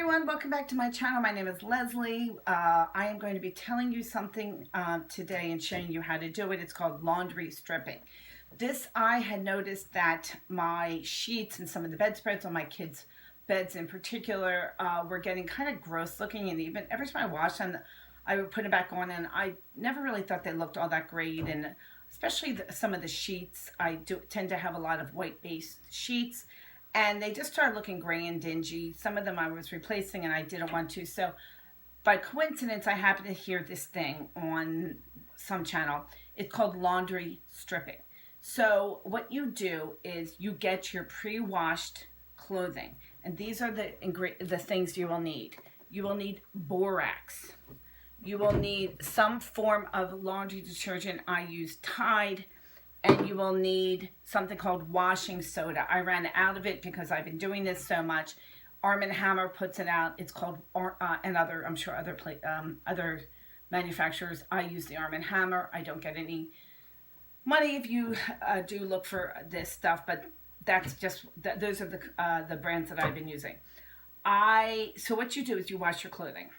everyone, welcome back to my channel. My name is Leslie. I am going to be telling you something today and showing you how to do it. It's called laundry stripping. I had noticed that my sheets and some of the bedspreads on my kids' beds in particular were getting kind of gross looking, and even every time I wash them, I would put it back on, and I never really thought they looked all that great. And especially some of the sheets, I tend to have a lot of white-based sheets, and they just started looking gray and dingy. Some of them I was replacing and I didn't want to. So by coincidence, I happened to hear this thing on some channel. It's called laundry stripping. So what you do is you get your pre-washed clothing. And these are the things you will need. You will need borax. You will need some form of laundry detergent. I use Tide. And you will need something called washing soda. I ran out of it because I've been doing this so much. Arm & Hammer puts it out. It's called, and I'm sure other manufacturers. I use the Arm & Hammer. I don't get any money if you do look for this stuff, but that's just, those are the brands that I've been using. So what you do is you wash your clothing,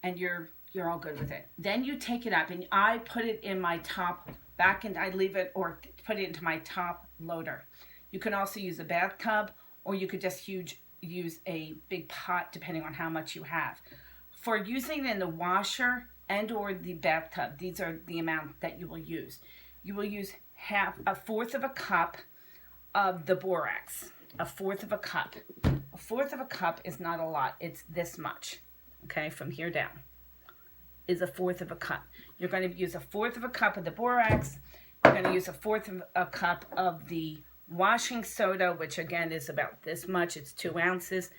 and you're all good with it. Then you take it up, and I put it in my top back, and I leave it or put it into my top loader. You can also use a bathtub, or you could just use a big pot depending on how much you have. For using it in the washer and or the bathtub, these are the amount that you will use. You will use a fourth of a cup of the borax. A fourth of a cup. A fourth of a cup is not a lot. It's this much, okay, from here down is a fourth of a cup. You're going to use a fourth of a cup of the borax. You're going to use a fourth of a cup of the washing soda, which again is about this much. It's 2 ounces.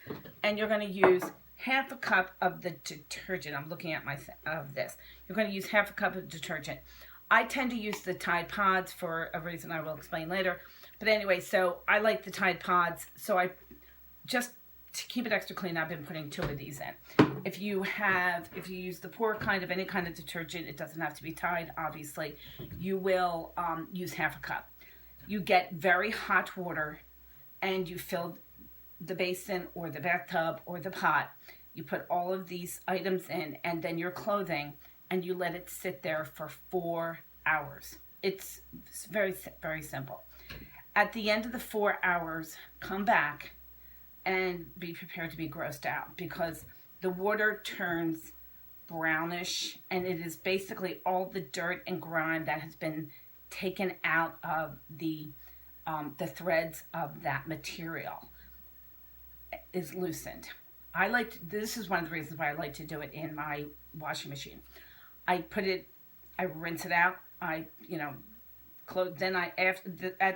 And you're going to use half a cup of the detergent. I'm looking at this. You're going to use half a cup of detergent. I tend to use the Tide Pods for a reason I will explain later. But anyway, so I like the Tide Pods. So I just, to keep it extra clean, I've been putting 2 of these in. If you use the pour kind of any kind of detergent, it doesn't have to be Tide, obviously, you will use half a cup. You get very hot water, and you fill the basin or the bathtub or the pot. You put all of these items in, and then your clothing, and you let it sit there for 4 hours. It's very, very simple. At the end of the 4 hours, come back and be prepared to be grossed out, because the water turns brownish, and it is basically all the dirt and grime that has been taken out of the threads of that material is loosened. This is one of the reasons why I like to do it in my washing machine. I rinse it out. At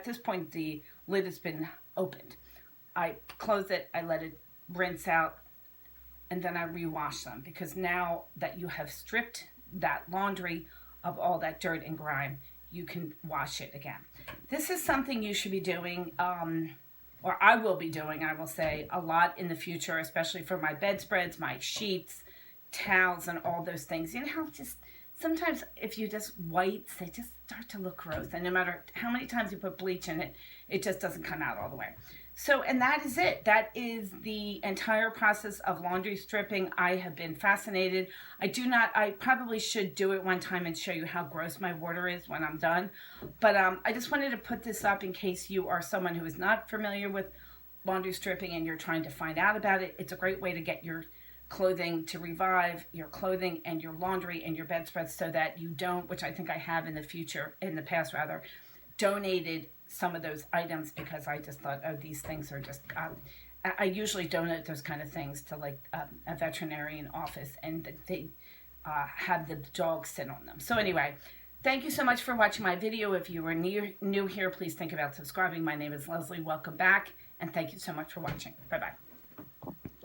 this point the lid has been opened. I close it, I let it rinse out, and then I rewash them, because now that you have stripped that laundry of all that dirt and grime, you can wash it again. This is something you should be doing, or I will be doing, I will say, a lot in the future, especially for my bedspreads, my sheets, towels, and all those things. You know how just sometimes if you just whites, they just start to look gross, and no matter how many times you put bleach in it, it just doesn't come out all the way. So, and that is it. That is the entire process of laundry stripping. I have been fascinated. I probably should do it one time and show you how gross my water is when I'm done. But I just wanted to put this up in case you are someone who is not familiar with laundry stripping and you're trying to find out about it. It's a great way to get your clothing, to revive your clothing and your laundry and your bedspreads, so that you don't, which I think I have in the past, donated some of those items, because I just thought, oh, these things are just, I usually donate those kind of things to like a veterinarian office, and they have the dogs sit on them. So anyway, thank you so much for watching my video. If you are new here, please think about subscribing. My name is Leslie. Welcome back, and thank you so much for watching. Bye-bye.